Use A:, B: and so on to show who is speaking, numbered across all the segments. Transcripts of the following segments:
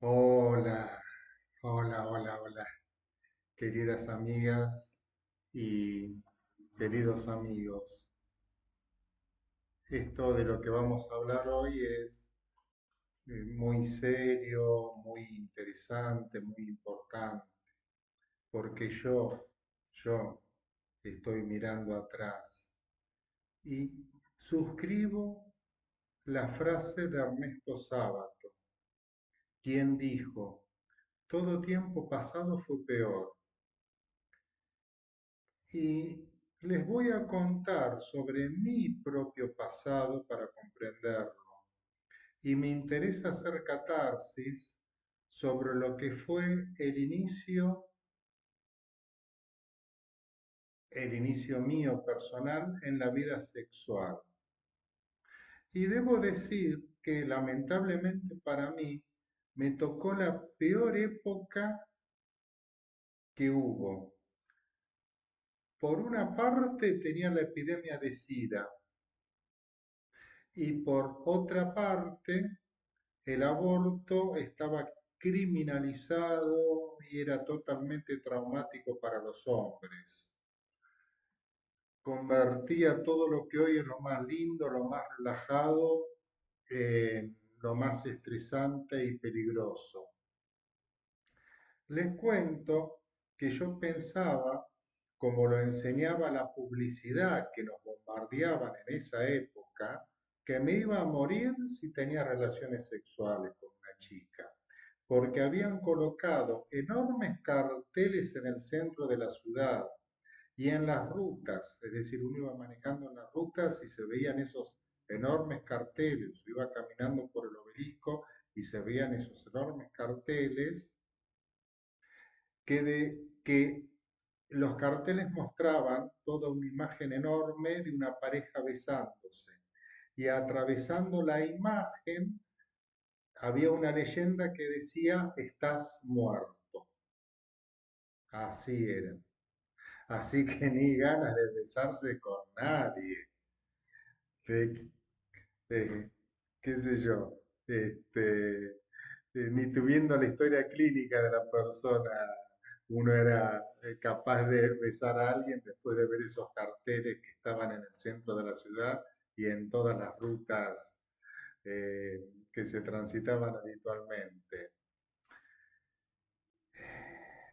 A: Hola, hola, queridas amigas y queridos amigos. Esto de lo que vamos a hablar hoy es muy serio, muy interesante, muy importante, porque yo estoy mirando atrás y suscribo la frase de Ernesto Sábato, quien dijo, todo tiempo pasado fue peor. Y les voy a contar sobre mi propio pasado para comprenderlo. Y me interesa hacer catarsis sobre lo que fue el inicio mío personal en la vida sexual. Y debo decir que lamentablemente para mí me tocó la peor época que hubo. Por una parte tenía la epidemia de SIDA y por otra parte el aborto estaba criminalizado y era totalmente traumático para los hombres. Convertía todo lo que hoy es lo más lindo, lo más relajado, en lo más estresante y peligroso. Les cuento que yo pensaba, como lo enseñaba la publicidad que nos bombardeaban en esa época, que me iba a morir si tenía relaciones sexuales con una chica, porque habían colocado enormes carteles en el centro de la ciudad y en las rutas, es decir, uno iba manejando en las rutas y se veían esos enormes carteles, iba caminando por el obelisco y se veían esos enormes carteles que los carteles mostraban toda una imagen enorme de una pareja besándose. Y atravesando la imagen había una leyenda que decía, estás muerto. Así era. Así que ni ganas de besarse con nadie. De, qué sé yo. Ni tuviendo la historia clínica de la persona, uno era capaz de besar a alguien después de ver esos carteles que estaban en el centro de la ciudad y en todas las rutas que se transitaban habitualmente.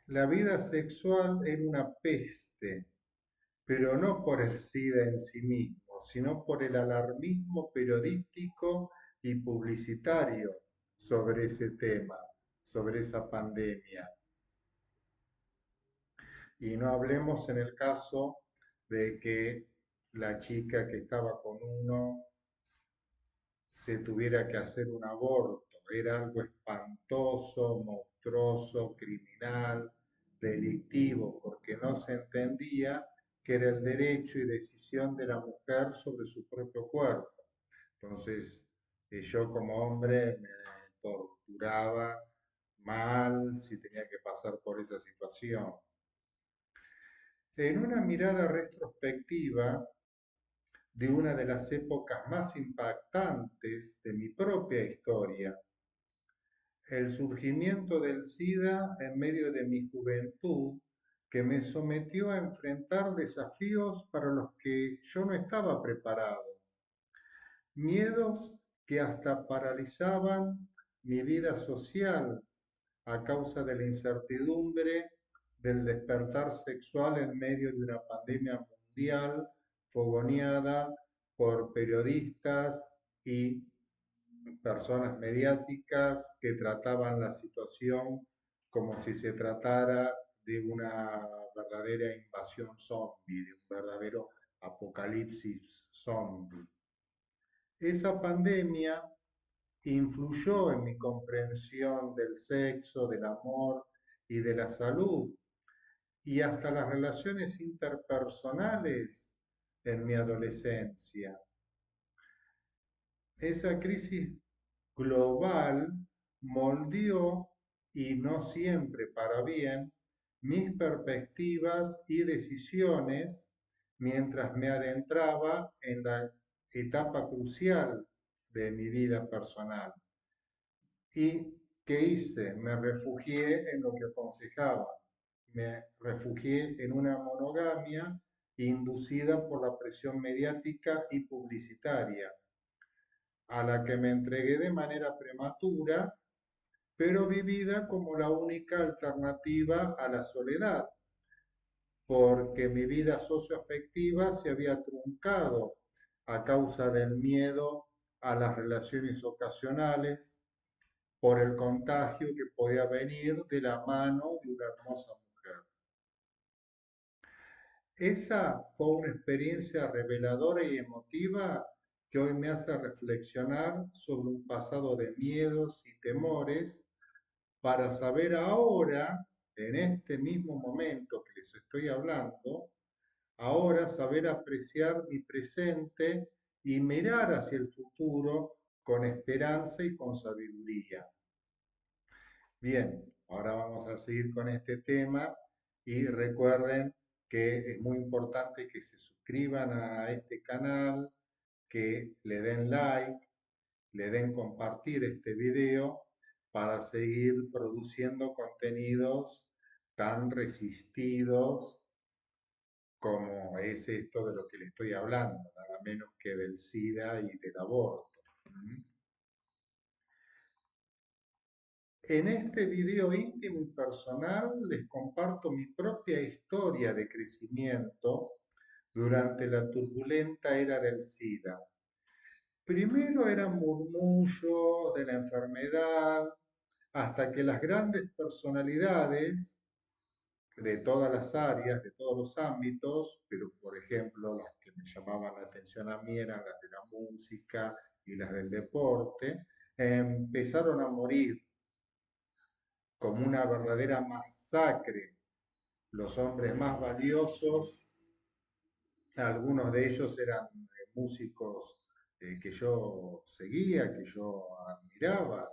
A: La vida sexual era una peste, pero no por el SIDA en sí mismo, sino por el alarmismo periodístico y publicitario sobre ese tema, sobre esa pandemia. Y no hablemos en el caso de que la chica que estaba con uno se tuviera que hacer un aborto. Era algo espantoso, monstruoso, criminal, delictivo, porque no se entendía que era el derecho y decisión de la mujer sobre su propio cuerpo. Entonces, yo como hombre me torturaba mal si tenía que pasar por esa situación. En una mirada retrospectiva de una de las épocas más impactantes de mi propia historia, el surgimiento del SIDA en medio de mi juventud, que me sometió a enfrentar desafíos para los que yo no estaba preparado, miedos que hasta paralizaban mi vida social a causa de la incertidumbre del despertar sexual en medio de una pandemia mundial fogoneada por periodistas y personas mediáticas que trataban la situación como si se tratara de una verdadera invasión zombie, de un verdadero apocalipsis zombie. Esa pandemia influyó en mi comprensión del sexo, del amor y de la salud, y hasta las relaciones interpersonales en mi adolescencia. Esa crisis global moldeó, y no siempre para bien, mis perspectivas y decisiones mientras me adentraba en la etapa crucial de mi vida personal. Y ¿Qué hice? Me refugié en lo que aconsejaba. Me refugié en una monogamia inducida por la presión mediática y publicitaria, a la que me entregué de manera prematura, pero vivida como la única alternativa a la soledad, porque mi vida socioafectiva se había truncado a causa del miedo a las relaciones ocasionales por el contagio que podía venir de la mano de una hermosa mujer. Esa fue una experiencia reveladora y emotiva que hoy me hace reflexionar sobre un pasado de miedos y temores para saber ahora, en este mismo momento que les estoy hablando, ahora saber apreciar mi presente y mirar hacia el futuro con esperanza y con sabiduría. Bien, ahora vamos a seguir con este tema y recuerden que es muy importante que se suscriban a este canal, que le den like, le den compartir este video para seguir produciendo contenidos tan resistidos como es esto de lo que le estoy hablando, nada menos que del SIDA y del aborto. ¿Mm? En este video íntimo y personal les comparto mi propia historia de crecimiento durante la turbulenta era del SIDA. Primero eran murmullos de la enfermedad, hasta que las grandes personalidades de todas las áreas, de todos los ámbitos, pero por ejemplo las que me llamaban la atención a mí eran las de la música y las del deporte, empezaron a morir como una verdadera masacre. Los hombres más valiosos, algunos de ellos eran músicos que yo seguía, que yo admiraba,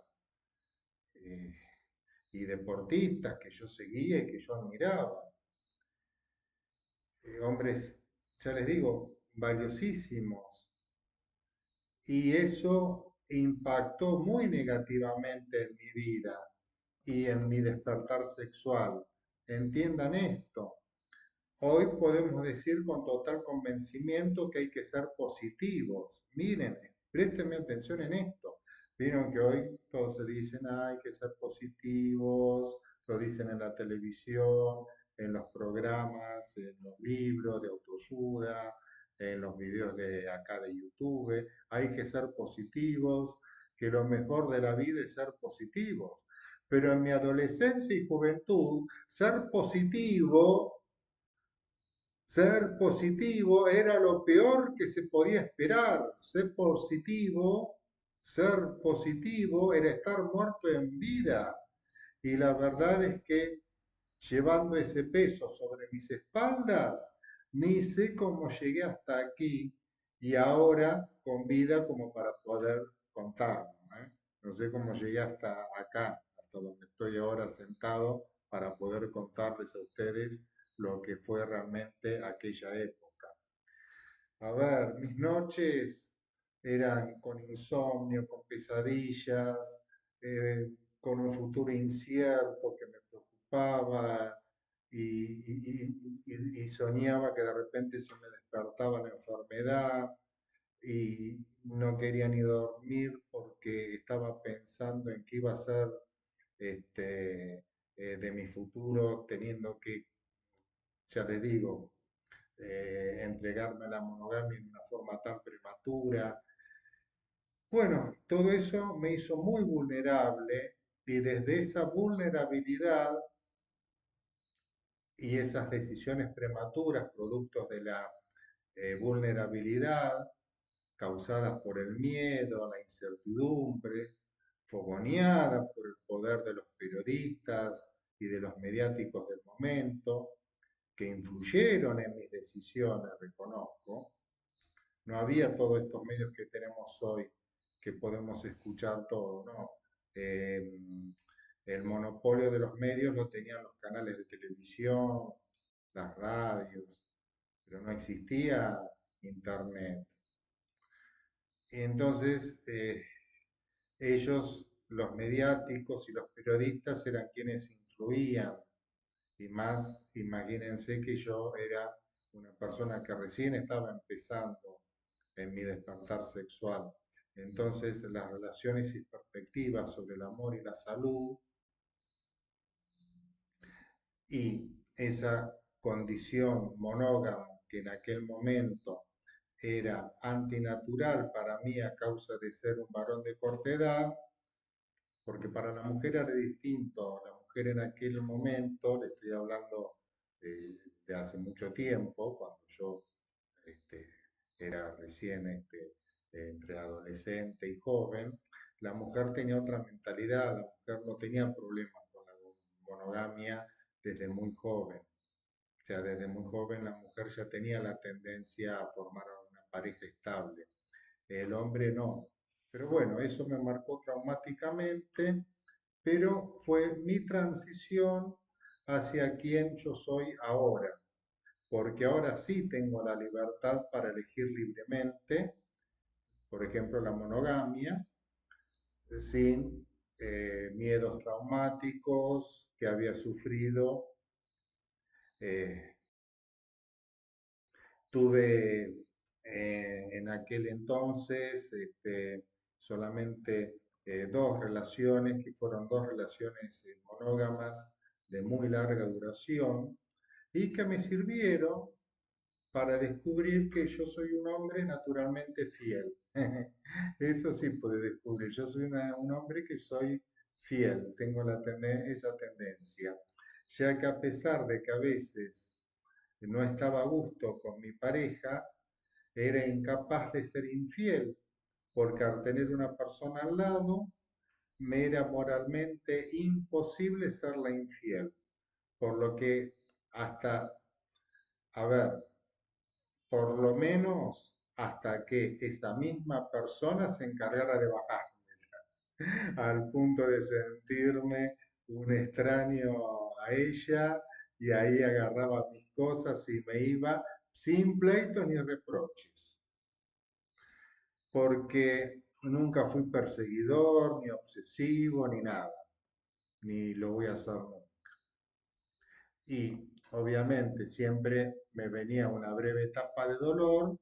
A: eh, y deportistas que yo seguía y que yo admiraba. Hombres, ya les digo, valiosísimos. Y eso impactó muy negativamente en mi vida y en mi despertar sexual. Entiendan esto. Hoy podemos decir con total convencimiento que hay que ser positivos. Miren, préstenme atención en esto. Vieron que hoy todos se dicen, hay que ser positivos, lo dicen en la televisión, en los programas, en los libros de autoayuda, en los videos de acá de YouTube. Hay que ser positivos, que lo mejor de la vida es ser positivos. Pero en mi adolescencia y juventud, ser positivo era lo peor que se podía esperar. Ser positivo era estar muerto en vida. Y la verdad es que llevando ese peso sobre mis espaldas, ni sé cómo llegué hasta aquí y ahora con vida como para poder contarlo, ¿eh? No sé cómo llegué hasta acá, hasta donde estoy ahora sentado, para poder contarles a ustedes lo que fue realmente aquella época. A ver, mis noches eran con insomnio, con pesadillas, con un futuro incierto que me preocupaba y soñaba que de repente se me despertaba la enfermedad y no quería ni dormir porque estaba pensando en qué iba a ser este, de mi futuro, teniendo que, ya les digo, entregarme a la monogamia en una forma tan prematura. Bueno, todo eso me hizo muy vulnerable y desde esa vulnerabilidad y esas decisiones prematuras, productos de la vulnerabilidad causadas por el miedo, la incertidumbre, fogoneadas por el poder de los periodistas y de los mediáticos del momento, que influyeron en mis decisiones, reconozco. No había todos estos medios que tenemos hoy, que podemos escuchar todo, ¿no? Eh, el monopolio de los medios lo tenían los canales de televisión, las radios, pero no existía internet. Entonces, ellos los mediáticos y los periodistas eran quienes influían, y más, imagínense que yo era una persona que recién estaba empezando en mi despertar sexual. Entonces, las relaciones y perspectivas sobre el amor y la salud y esa condición monógama que en aquel momento era antinatural para mí a causa de ser un varón de corta edad, porque para la mujer era distinto. La mujer en aquel momento, le estoy hablando de hace mucho tiempo, cuando yo este, era recién entre adolescente y joven, la mujer tenía otra mentalidad, la mujer no tenía problemas con la monogamia desde muy joven. O sea, desde muy joven la mujer ya tenía la tendencia a formar una pareja estable. El hombre no. Pero bueno, eso me marcó traumáticamente, pero fue mi transición hacia quien yo soy ahora, porque ahora sí tengo la libertad para elegir libremente, por ejemplo, la monogamia, sin miedos traumáticos que había sufrido. eh, Tuve en aquel entonces solamente dos relaciones, que fueron dos relaciones monógamas de muy larga duración y que me sirvieron para descubrir que yo soy un hombre naturalmente fiel. Eso sí pude descubrir. Yo soy un hombre que soy fiel, tengo esa tendencia, ya que a pesar de que a veces no estaba a gusto con mi pareja, era incapaz de ser infiel, porque al tener una persona al lado, me era moralmente imposible serla infiel. Por lo que hasta, a ver, por lo menos hasta que esa misma persona se encargara de bajarme, al punto de sentirme un extraño a ella, y ahí agarraba mis cosas y me iba sin pleitos ni reproches, porque nunca fui perseguidor, ni obsesivo, ni nada, ni lo voy a hacer nunca. Y obviamente siempre me venía una breve etapa de dolor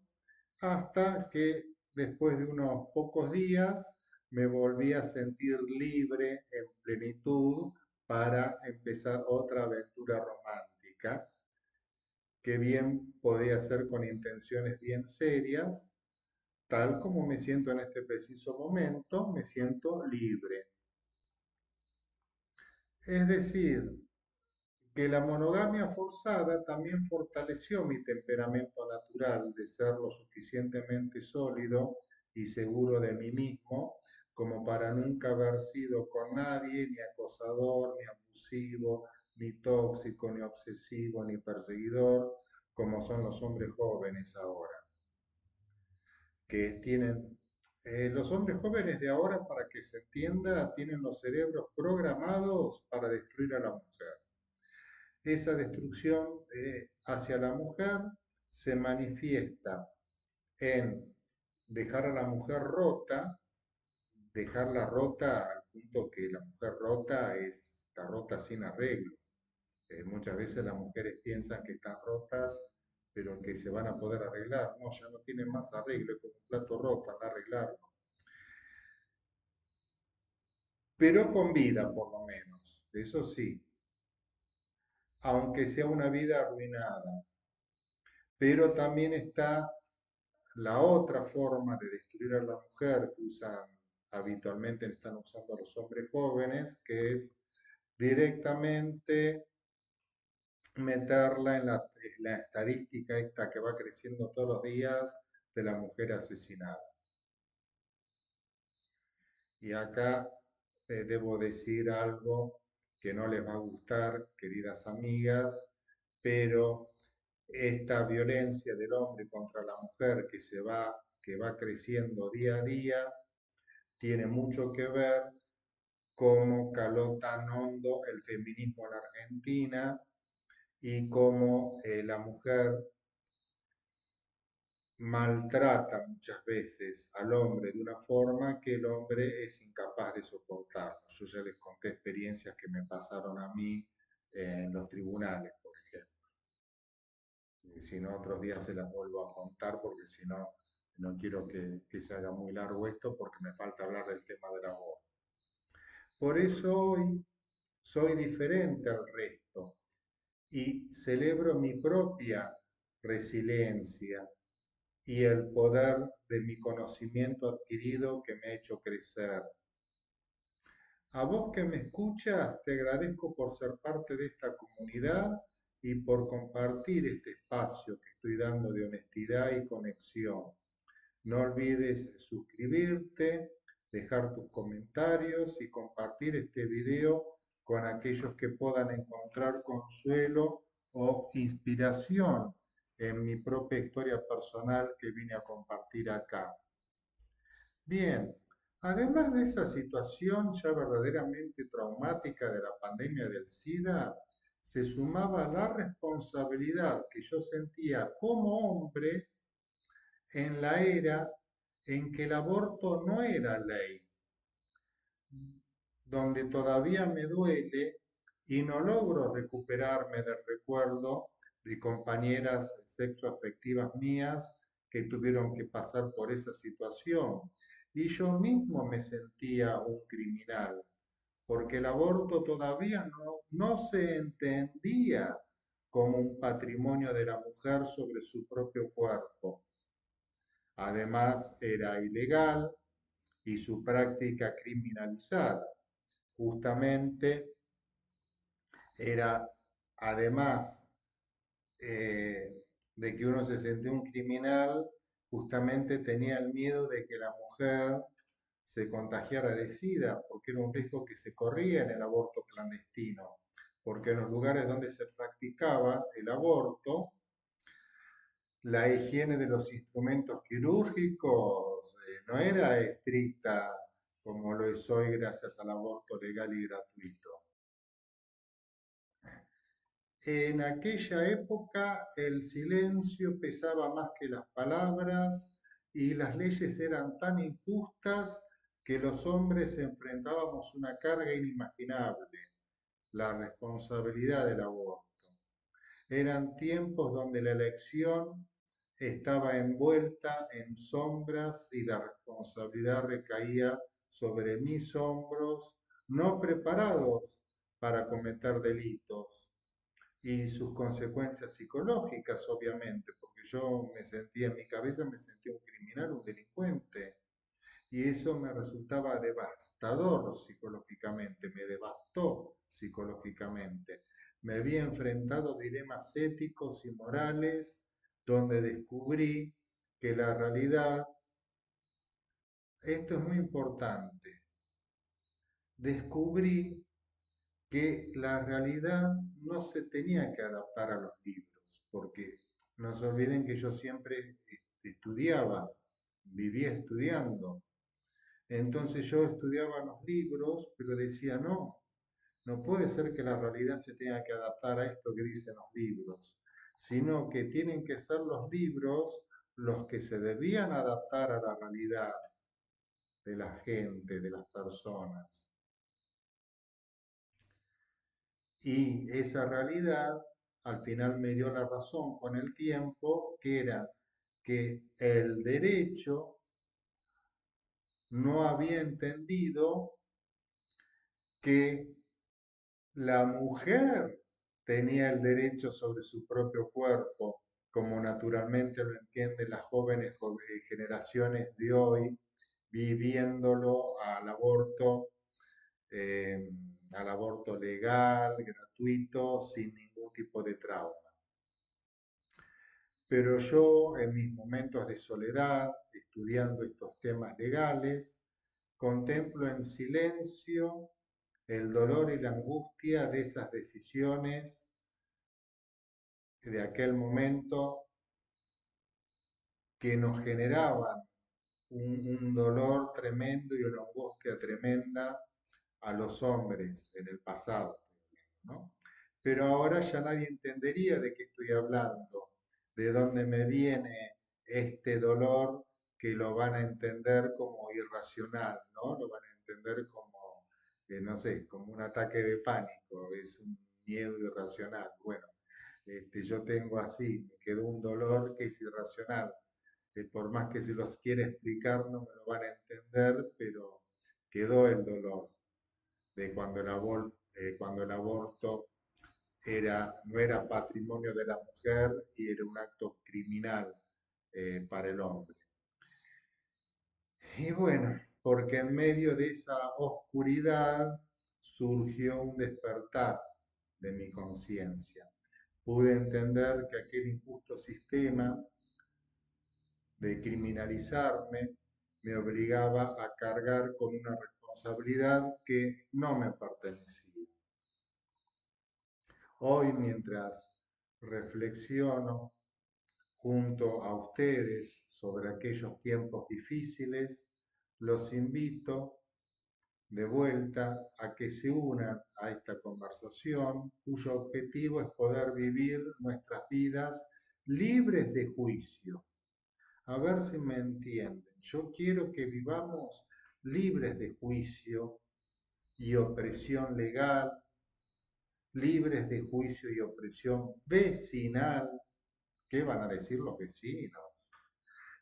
A: hasta que después de unos pocos días me volví a sentir libre en plenitud para empezar otra aventura romántica, que bien podía ser con intenciones bien serias, tal como me siento en este preciso momento, me siento libre. Es decir, que la monogamia forzada también fortaleció mi temperamento natural de ser lo suficientemente sólido y seguro de mí mismo como para nunca haber sido con nadie ni acosador, ni abusivo, ni tóxico, ni obsesivo, ni perseguidor, como son los hombres jóvenes ahora, que tienen, los hombres jóvenes de ahora, para que se entienda, tienen los cerebros programados para destruir a la mujer. Esa destrucción hacia la mujer se manifiesta en dejar a la mujer rota, dejarla rota al punto que la mujer rota está rota sin arreglo. Muchas veces las mujeres piensan que están rotas, pero que se van a poder arreglar. No, ya no tienen más arreglo, es como un plato roto, anda a arreglarlo. Pero con vida, por lo menos, eso sí, aunque sea una vida arruinada. Pero también está la otra forma de destruir a la mujer que usan habitualmente, están usando los hombres jóvenes, que es directamente meterla en la estadística esta que va creciendo todos los días de la mujer asesinada. Y acá debo decir algo que no les va a gustar, queridas amigas, pero esta violencia del hombre contra la mujer que va creciendo día a día, tiene mucho que ver cómo caló tan hondo el feminismo en Argentina y cómo la mujer maltrata muchas veces al hombre de una forma que el hombre es incapaz de soportar. contarlo. Yo ya les conté experiencias que me pasaron a mí en los tribunales, por ejemplo. Y si no, otros días se las vuelvo a contar porque si no, no quiero que se haga muy largo esto porque me falta hablar del tema del aborto. Por eso hoy soy diferente al resto y celebro mi propia resiliencia y el poder de mi conocimiento adquirido que me ha hecho crecer. A vos que me escuchas, te agradezco por ser parte de esta comunidad y por compartir este espacio que estoy dando de honestidad y conexión. No olvides suscribirte, dejar tus comentarios y compartir este video con aquellos que puedan encontrar consuelo o inspiración en mi propia historia personal que vine a compartir acá. Bien, además de esa situación ya verdaderamente traumática de la pandemia del SIDA, se sumaba la responsabilidad que yo sentía como hombre en la era en que el aborto no era ley, donde todavía me duele y no logro recuperarme del recuerdo de compañeras sexoafectivas mías que tuvieron que pasar por esa situación. Y yo mismo me sentía un criminal, porque el aborto todavía no se entendía como un patrimonio de la mujer sobre su propio cuerpo. Además, era ilegal y su práctica criminalizada. Justamente era, además de que uno se sentía un criminal, justamente tenía el miedo de que la mujer se contagiara de SIDA, porque era un riesgo que se corría en el aborto clandestino, porque en los lugares donde se practicaba el aborto, la higiene de los instrumentos quirúrgicos no era estricta como lo es hoy gracias al aborto legal y gratuito. En aquella época el silencio pesaba más que las palabras y las leyes eran tan injustas que los hombres enfrentábamos una carga inimaginable, la responsabilidad del aborto. Eran tiempos donde la elección estaba envuelta en sombras y la responsabilidad recaía sobre mis hombros, no preparados para cometer delitos y sus consecuencias psicológicas, obviamente, porque yo me sentía en mi cabeza, me sentía un criminal, un delincuente, y eso me resultaba devastador psicológicamente, me devastó psicológicamente. Me había enfrentado a dilemas éticos y morales donde descubrí que la realidad, esto es muy importante, descubrí que la realidad no se tenía que adaptar a los libros, porque no se olviden que yo siempre estudiaba, vivía estudiando. Entonces yo estudiaba los libros, pero decía, no, no puede ser que la realidad se tenga que adaptar a esto que dicen los libros, sino que tienen que ser los libros los que se debían adaptar a la realidad de la gente, de las personas. Y esa realidad al final me dio la razón con el tiempo, que era que el derecho no había entendido que la mujer tenía el derecho sobre su propio cuerpo, como naturalmente lo entienden las jóvenes generaciones de hoy, viviéndolo eh, al aborto legal, gratuito, sin ningún tipo de trauma. Pero yo en mis momentos de soledad, estudiando estos temas legales, contemplo en silencio el dolor y la angustia de esas decisiones de aquel momento que nos generaban un dolor tremendo y una angustia tremenda a los hombres en el pasado, ¿no? Pero ahora ya nadie entendería de qué estoy hablando, de dónde me viene este dolor que lo van a entender como irracional, ¿no? Lo van a entender como sé, como un ataque de pánico, es un miedo irracional. Bueno, yo tengo así, me quedó un dolor que es irracional. Por más que se los quiera explicar, no me lo van a entender, pero quedó el dolor de cuando el aborto no era patrimonio de la mujer y era un acto criminal para el hombre. Y bueno, porque en medio de esa oscuridad surgió un despertar de mi conciencia. Pude entender que aquel injusto sistema de criminalizarme me obligaba a cargar con una responsabilidad que no me pertenecía. Hoy, mientras reflexiono junto a ustedes sobre aquellos tiempos difíciles, los invito de vuelta a que se unan a esta conversación cuyo objetivo es poder vivir nuestras vidas libres de juicio. A ver si me entienden. Yo quiero que vivamos libres de juicio y opresión legal, libres de juicio y opresión vecinal. ¿Qué van a decir los vecinos?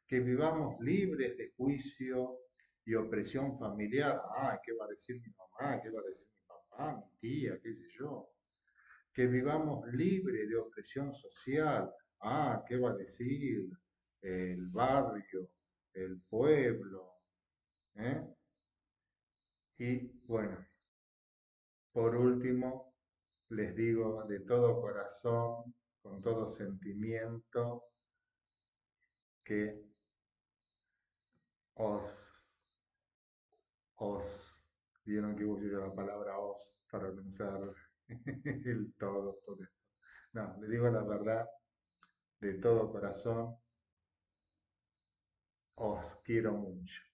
A: Que vivamos libres de juicio y opresión familiar. Ah, ¿qué va a decir mi mamá? ¿Qué va a decir mi papá, mi tía? ¿Qué sé yo? Que vivamos libres de opresión social. Ah, ¿qué va a decir el barrio, el pueblo? ¿Eh? Y bueno, por último, les digo de todo corazón, con todo sentimiento, que os vieron que uso yo la palabra os para pensar el todo esto. No, le digo la verdad, de todo corazón, os quiero mucho.